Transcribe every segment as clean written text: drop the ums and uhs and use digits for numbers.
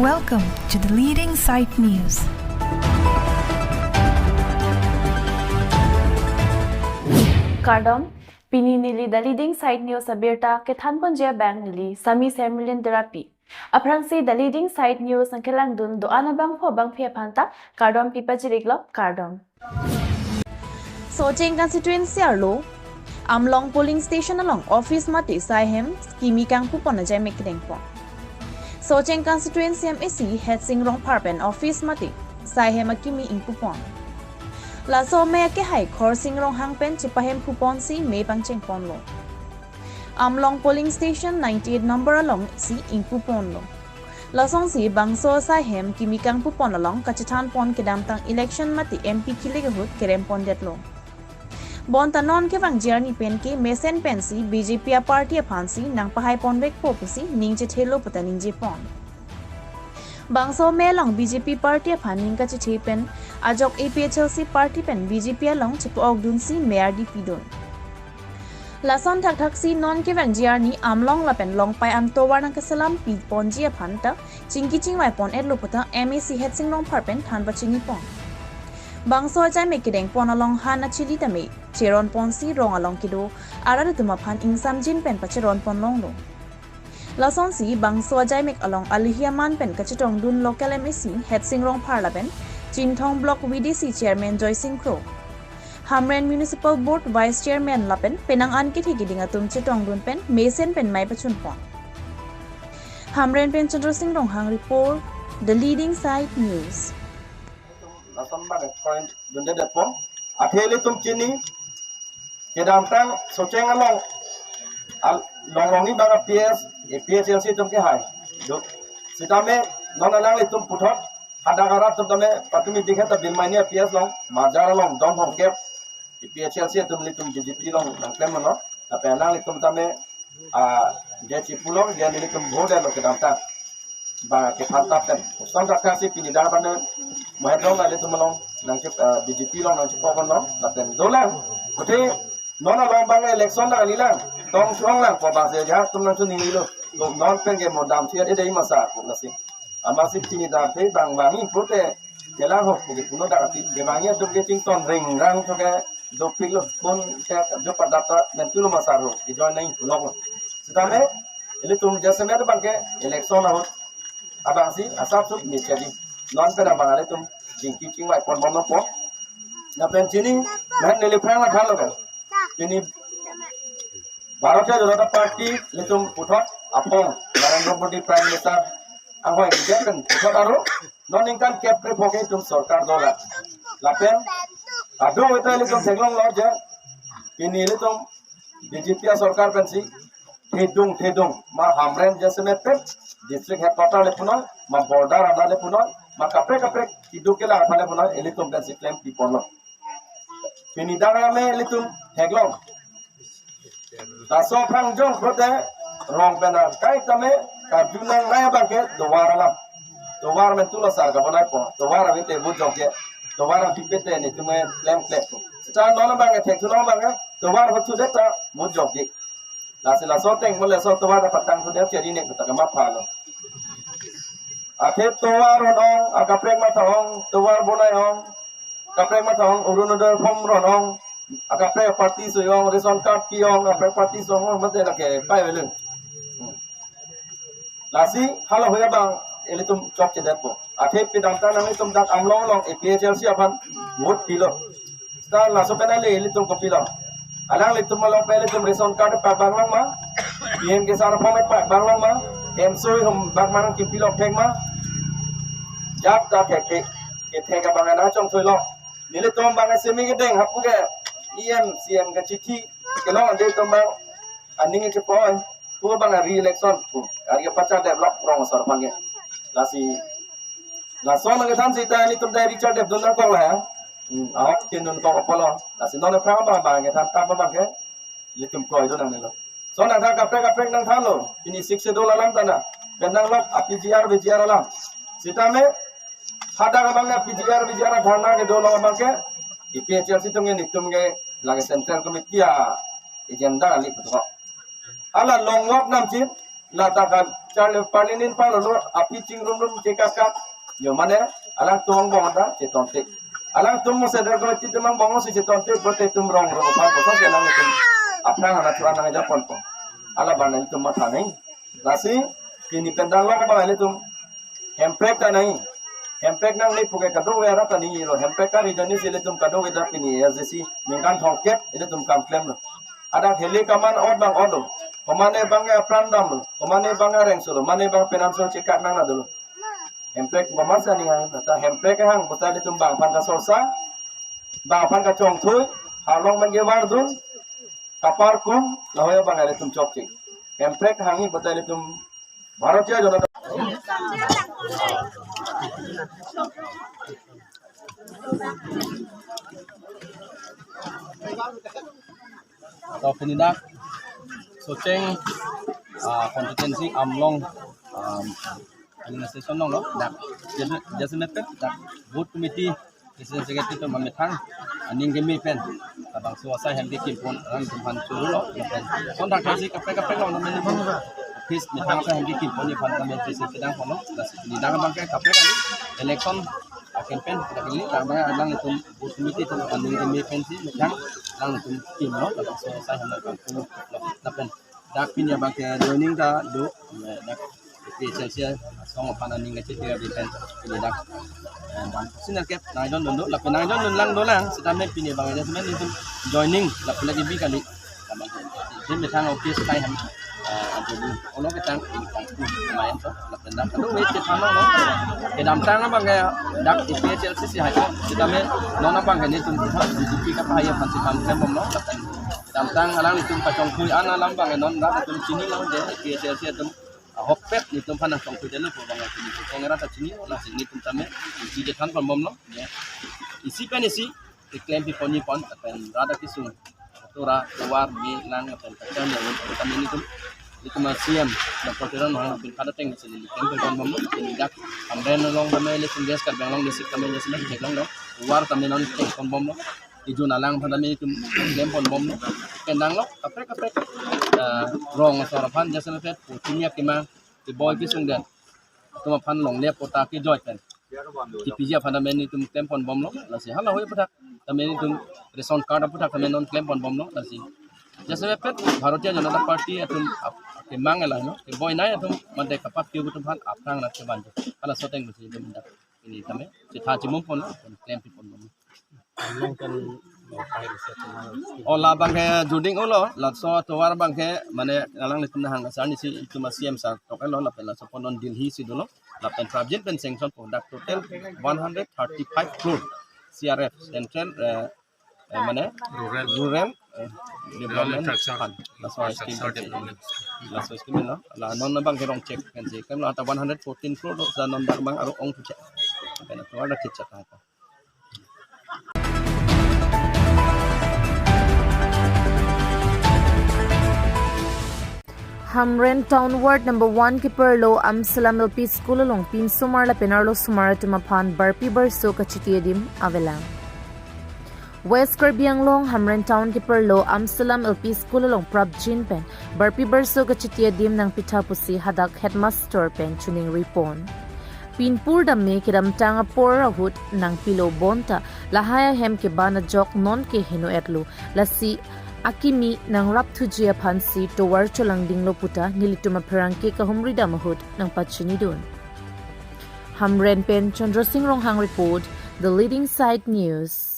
Welcome to the Leading Sight News. Kardom, Pini Nili the Leading Sight News Abirta, Ketanponjia Bang Nili, Sami Sermilian Therapy. Aprangsi the Leading Sight News and Kelandun do Anabang for Bang Panta, Kardom Pipajiriglo, Kardom. Socheng constituency arlo Amlong polling station along office mati Saihem Kimi Kang Pupon Ajay Mekdengpo. Socheng constituency MAC head Singrong Parpen office mati Saihem Akimi in Pupon. La so me ke hai khor Singrong Hangpen Chipahem Pupon si me Pangcheng Ponlo. Amlong polling station 98 number along si in Pupon lo. La song si bangso Saihem Kimi Kang Pupon along Kachitan Pon Kedam tang election mati MP Kiligahut Kerem Pondetlo. Bonta non ke bang journey pen ke mesen pensi BJP party phansi nang pahai ponbek popisi ningje thelo pata ningje pon bangso melong BJP party phaning ka chi pen ajok APHLC party pen BJP along chipo ogdun si mayor dipidon lason thak thak si non ke bang journey amlong la pen long pai am to warna ka salam pi ponji phanta chingki chingwai pon etlo pata MAC head singlong parpen than bachingi pon bangso ajai mekideng pon along hana chili tame Cheron Ponsi rong along kido ara tumapan insam jin pen pacheron pon long lo lason si bangso ajai mek along alihiaman pen kachitong dun local MAC head singrong parliament Jinthong block VDC chairman Joy Singh Kro Hamren municipal board vice chairman lapen penang an kit higiding atum chitong dun pen mesen pen mai pachun pon Hamren pen Chandra Singh rong hang report the leading side news lason ba point dun de pon atheli tum chini kedam tang Socheng along long ni baga PHLC tum ke hai do sitame non alang le tum puthot hadagara tum tame patumi dikhe ta bilmania PS long majar long dom hong ke PHLC tum le tum GDP long nang klem no ta pelang le tum tame je chipulong je le tum bode lo kedam tang ba ke phanta pen son ta kasi pinidar bana mahadong le tum long nang ke BJP long nang chipokon long la pen dolang kote non along bang election da lilang tong suang lang ko ba se ja tum nang chuni lo non pen ge modam thia dei masa ko nasi amasi tini da pe bang bangi prote kela ho ko puno da ti de bangi dum ge ting ton ring rang to ge do pilo pon cha jo padata mentulo masa ro i jo nai puno sidame ele tum jase me bang ge election ho abang si asap sup ni chadi non pe da bang ale tum jingki ching wai pon bom no po na pen chini nan ne le phang la thal lo ini Bharatiya Janata Party litum puthot apong Narendra Modi Prime Minister angoi jekan puthot aro non ingkan kepre phoge tum sarkar dola lapen adu eta litum seglong lo je ini litum BJP sarkar pensi thedung ma hamren jasme pe district headquarter le puno ma border ada le puno ma kapre kidu ke la phale puno litum pensi claim pipono ini dara me litum heglong taso phang jong khote rong pena kai tame ka junang nai bangke dowar men tulo sar ka bonai po dowar ave te bujong ke dowar pipete ni tume lem klep sta non bangke thek tuno bangke dowar hochu deta bujong ke la so teng mole so dowar da patang tu de cheri ne ka ma phalo akhe dowar ron akaprek ma thong dowar bonai ong kaprek ma thong urunodor phom ron akaprek party soyong reson card piong akaprek party soyong mate la ke pai velung lasi halo hoya bang elitum chok che depo akhe pidang ta nang tum dak amlong long APHLC apan mot pilo sta la so penale elitum ko pilo alang litum long pele tum reson card pa bang long ma PM ke sar format pa bang long ma emsoi hum bang mang ki pilo thek ma jak ta thek ke thek ka bang na chong thoi lo nile tom bang semi ke deng hapu ke CM ke chithi ke long ande tom bang aning ke poi pu bang re-election pu ari pacha develop rong sar pange lasi lason ke than sita ni tum dai Richard Deb don ko la ak tinun ko polo lasi non pra ba ke than ta ba ke litum proi don nang lo so nang tha kapre nang than lo ini $6 lam tana benang lok APGR BGR lam sita me hada ka bang APGR BGR dharna ke do lo bang ke IPHLC tum nge nitum ke lagi central committee agenda ali puto ala longwak nam chip latakan charle paninin palolo api cingrum cekakak yo mane alang tuang bong ada cetonte alang tum mo sedar ko ti tumang bong si cetonte bote tum rong ro pa ko sa nang tum apna ana tuan nang japon ko ala banan tum mata nai lasi kini pendang lo ka ba tum hempek ka nai hempek nang ni puke kado era ta ni lo hempek ka rijani sile tum kado weda pini azesi mingkan thongket ide tum kam klem lo ada heli kaman od bang odo komane bang prandam lo komane bang rengso lo mane bang penamso cekak nang ado lo hempek mamasa ni hang ta hempek hang buta di tumbang pan ka sorsa bang pan ka chong thui halong man ge war dun kapar kum lahoya bang ale tum chok chik hempek hangi buta di tum bharatiya janata atau penindak Soceng kompetensi amlong administration long dak jadi mepet dak board committee president secretary to mametang aning gemi pen abang suasa hem ke kimpon rang tumpan churu lo pen son dak kasi kapre long namen office metang sa hem ke kimpon ni parliament sedang kono di dang bangke kapre kali election campaign kali tang adang itu board committee to aning gemi pen si metang lang tum kim lo abang suasa hem dak pen dak pinya bangke joining ta do dak Chelsea song panan ni ngecek dia defend ini dak sinar kep nai don don la penai don lang dolang sedame pini bang aja semen itu joining la lagi bi kali dia metang office kai ham jadi ono ketang main to la pendak tu wait ke thano no ke dam tang bang dak Chelsea si hai sedame nona bang ni tu BJP ka pahaya pansi kam bom no dam tang alang itu pacong kui ana lambang non dak tu sini lo je Chelsea tu hokpet ni tum panang tong pidelo po bang sini pengera ta sini la sini tum tame isi je than pom no ya isi pen isi claim pi poni pon pen rada kisung tura luar bi lang pen pacam yang tum ini tum itu masiem na proteran no pin kada teng sini claim pi pon mom no ini dak amben long tame le sindes kar bang long desik tame le sini cek long no luar tame non teng pon bom no ijo nalang tame itu claim pon bom no pendang lo kapre rong sarapan jasa pet punya kema di boy kisung dan tuma pan long le pota ki joy pen ti pija fundament itu claim pon bom lo lasi hala hoy pata tamen itu ration card pata tamen non claim pon bom lo lasi jasa pet bharatiya janata party atum ke mangala no ke boy nai atum mande kapak ki butum pan apang na ke bantu hala soteng besi ini tamen si tha chimum pon claim pon bom long kan ola bangke juding ulo latso towar bangke mane alang litum na hang asar ni si itu masiem sa tokelo la pela so ponon dilhi si dolo la pen project pen sanction product total 135 crore CRF central mane rural development fund la so scheme no la non na bangke rong check kan si kan la ta 114 crore sa non bang aro ong tu check pen to ada kichat ha Hamren Town Ward number 1 Kiperlo Amsalam LP School along Pin Sumar la Penarlo Sumar Tumapan Barpi Barso Kachitiedim Avelang West Kerbiang Long Hamren Town Kiperlo Amsalam LP School along Prab Jin Pen Barpi Barso Kachitiedim nang Pitapusi Hadak Headmaster Pen Chuning Ripon Pinpur dami kiram tanga por rahut nang pilo bonta lahaya hem ke bana jok non ke henu etlu lasi akimi nang rap thujia phansi towar cholang dinglo puta nilituma pharangke kahumri damahut nang pachini dun Hamren Pen Chandra Singh Ronghang report the leading side news.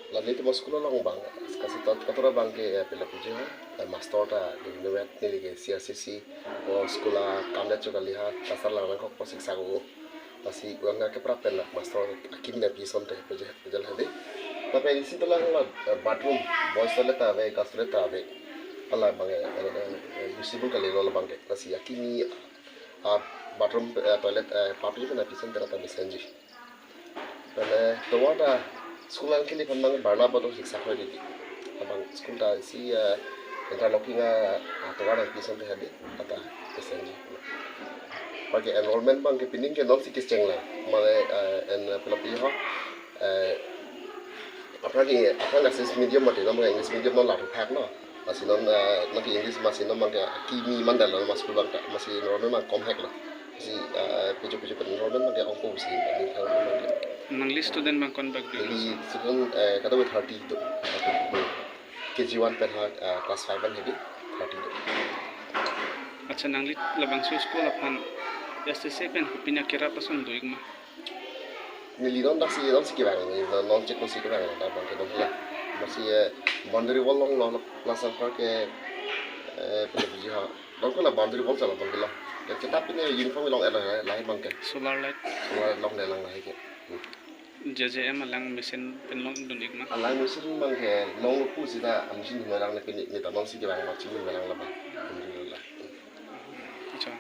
Lalu itu sekolah lang bang, kasi katura bang ke pila puji ha, master ta di nuwet ni ke CRCC o sekolah kanda juga lihat pasar lang nang kok siksa go, pasi gua nggak keprapen lah master akim na pison teh puji hade, Tapi isi tulang lah bathroom boys toilet ave gas toilet ave Allah bang usable kali lo bang nasi yakini bathroom toilet public na pisan terata bisanji dan tawada sekolah kini kan bang barna bato siksa kau di abang sekolah si interlocking tawada pisan terhadi kata bisanji pakai enrollment bang kepining ke non sikis cenglah mana en pelapi ho apalagi akses medium mati nama English medium non lalu pack no masih non lagi English masih non mangga kimi mandal non masuk bangka masih normal mang compact lah masih pucuk enrollment mangga ongko sih ini kalau mangga nang list student bang kon bag jadi student kata with 30 tu KG1 per class 5 kan jadi 30 tu acha nang lit labang su school apan SSC pen pinya kira pasun doig ma nili non si kibang non cek si kibang abang ke dong lah masih boundary wall long long langsung pakai pelipis ha dong ko la boundary wall salah bang lah kita punya uniform long lain bang ke solar light long lang lah ke JJM alang mesin pen long doig ma alai musim bang ke long lu sih dah mesin hilang nak ni tak non si kibang macam ni hilang lah bang alhamdulillah acha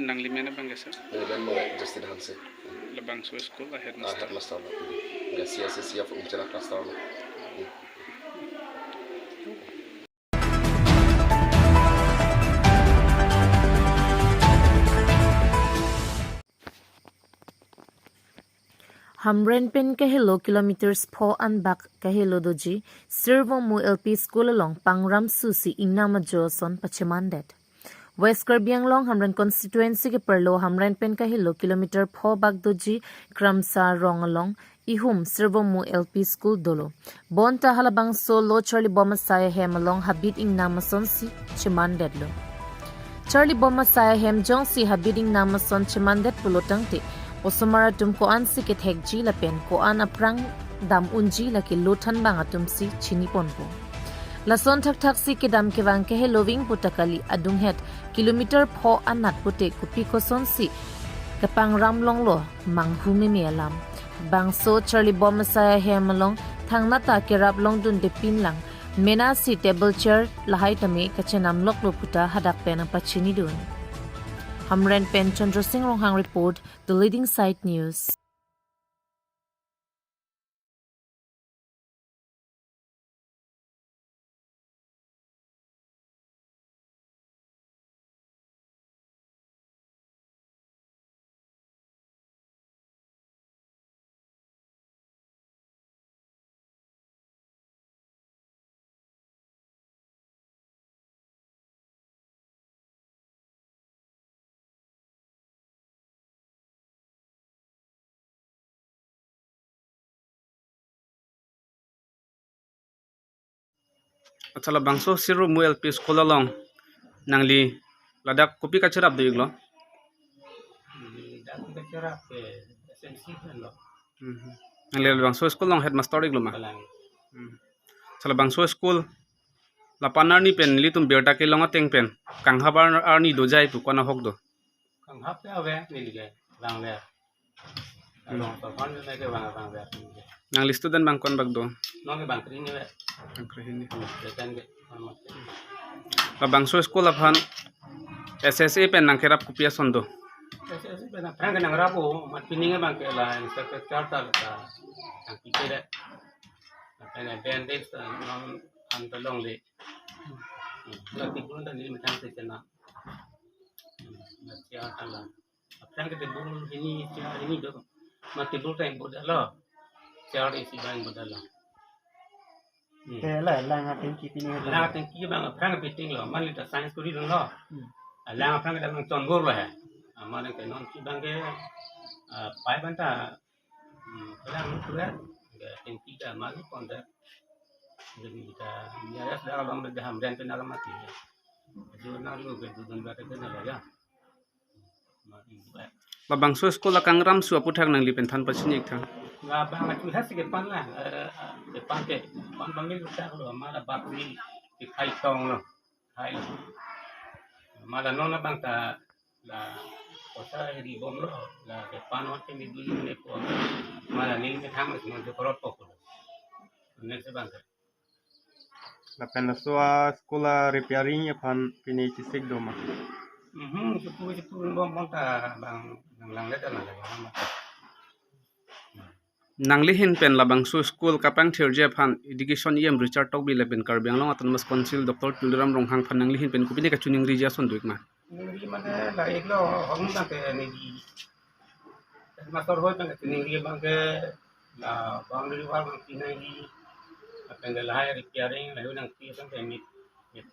nang limena bang gesa ini kan mau Justin Hanse labang su school la headmaster headmaster lah nggak sia-sia fungsi kastar lah Hamren pen kahilo kilometers po an bak kahilo doji servo mu LP school along Pangram Susi Ingnama Joson Pachimandet. West Karbiang long Hamren constituency ke perlo Hamren pen kahilo kilometer po bak doji Kramsa rong along ihum servo mu LP school dolo. Bonta halabang solo Charlie Bomasaya hem along Habit Ingnama son si Chimandet lo. Charlie Bomasaya hem jong si Habit Ingnama son Chimandet pulotangte. Osumara tum ko an si ket hekji la pen ko an aprang dam unji la ki lotan bang atum si chini pon ko la son thak si ke dam ke wang ke he loving putakali adung het kilometer pho anat pute kupi ko son si kapang ram long lo mang humi me alam bang so Charlie Bomasaya hemalong thang na ta ke rap long dun de pin lang mena si table chair lahai tame kachenam lok lo puta hadak pen pachini dun Hamren Pen Chandra Singh Ronghang report, The Leading Site News. acha labang su siru mu LP school along nangli ladak kopi kacharap doig lo nangli labang su school long headmaster doig lo ma chala bang su school lapanar ni pen li tum berta ke longa teng pen kanghabar arni do jai pu kona hok do kanghap pe ave ni ge bang le long to kon me ke bang le nangli student bang kon bag do no ke bang kri ni ve angkrehini de kan ge labang su school aphan SSA pen nang kerap kupia sondo ese pe na prang nang rabu mat pininge bang ke la inspector charta la ang pikire na ben de non an to long le la ti kun ta ni mitang se na na tia ta la prang ke de bul ini do mat ti bul ta bodala char isi bang bodala lang ating keeping it. Lang ating keeping bang prang piting lo man lita science kuri dong lo. Lang prang kita bang ton gor lo hai. Aman ke non ki bang ke pai banta lang kura ke kita mali konda. Jadi kita ya sudah long de hamren pe naga mati. Jo na lu ke dun ba ke na ya. labang su school akang ram su aputhak nangli pen than pachini ek thang Lah bang aku has ke pan lah depan ke pan bang ni kita lo mala bak ni di khai tong lo khai lo mala nona bang ta la kota di bom lo la depan wa ke ni dulu ni ko mala ni me thang mo jo korot ko next bang ke Lapan nasua sekolah repairing ya pan pini cisik doma. Cepu bom ta bang lang le ta lang Nanglihin pen labang su school kapang thirje phan education yem Richard tok bi leben karbiang long autonomous council Dr. Tulram Ronghang phan nanglihin pen kupini ka chuning rija son duik ma. ni mana la eklo hong bang ke ni master hoy bang ke ni bang ke la bang ni war bang pinai ni akan la hai repairing la nang pi sang ke ni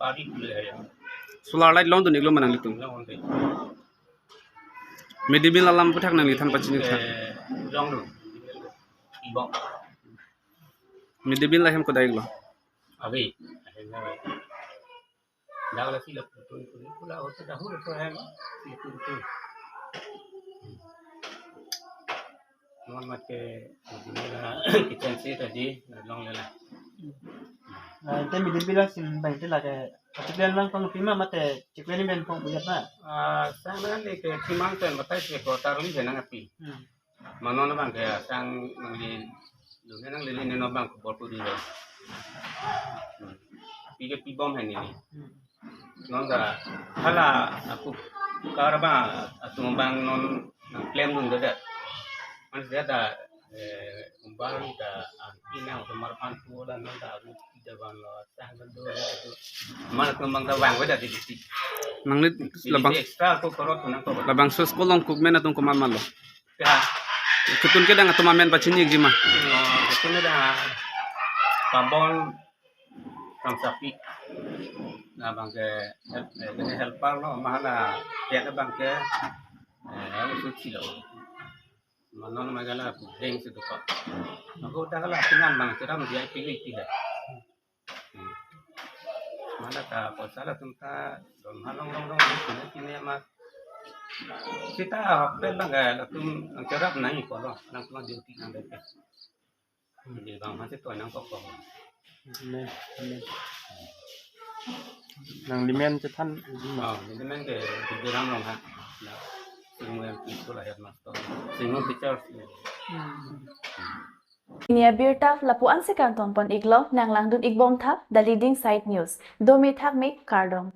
pari pule ya Solar light long dun iglo manang litum. la on de Medibin alam puthak nang lithan pachini tha. long lu ibong Medibin lahem ko daiglo. abi dah la sila putun pula o ta hu to hai si putun non mat ke kitchen se tadi long le la Ite mi dibila sim bai te la ke particular lang pang pima mate chikwani men pong buyat na. sang dengan ni ke timang ten matai se ko tarli je nang api manon bang ke sang nang li lu nang li ni no bang ko bor pu di le pi ke pi bom hai ni non da hala aku karaba atum bang non claim dun da man se da umbang da ina ko marpan pu da non da aku da bang lo sang da do man ko bang da bang wa da di Nanglit labang extra ko korot nang ko labang su school long kugmen atong kumaman lo. ya Ketun ke dang atumamen pachini jima. itu ni dah pambon sang sapi na bang ke helper lo mahala ya na bang ke yang suci lo manon magala deng situ ko aku dah kala pingan bang kira dia pilih tiga mana ka pasal tenta don halong long ini mas kita apel bang ke tum cerap naik ko lo nang tuan duty nang dek di bang masih tuan nang kok Amen. Amen. Nang limen ce than ini memang ke diram long ha semua yang itu lah ya mas semua teacher Inia birta lapuan se kanton pon iglo nang langdun igbom thap the leading site news domi thak me kardom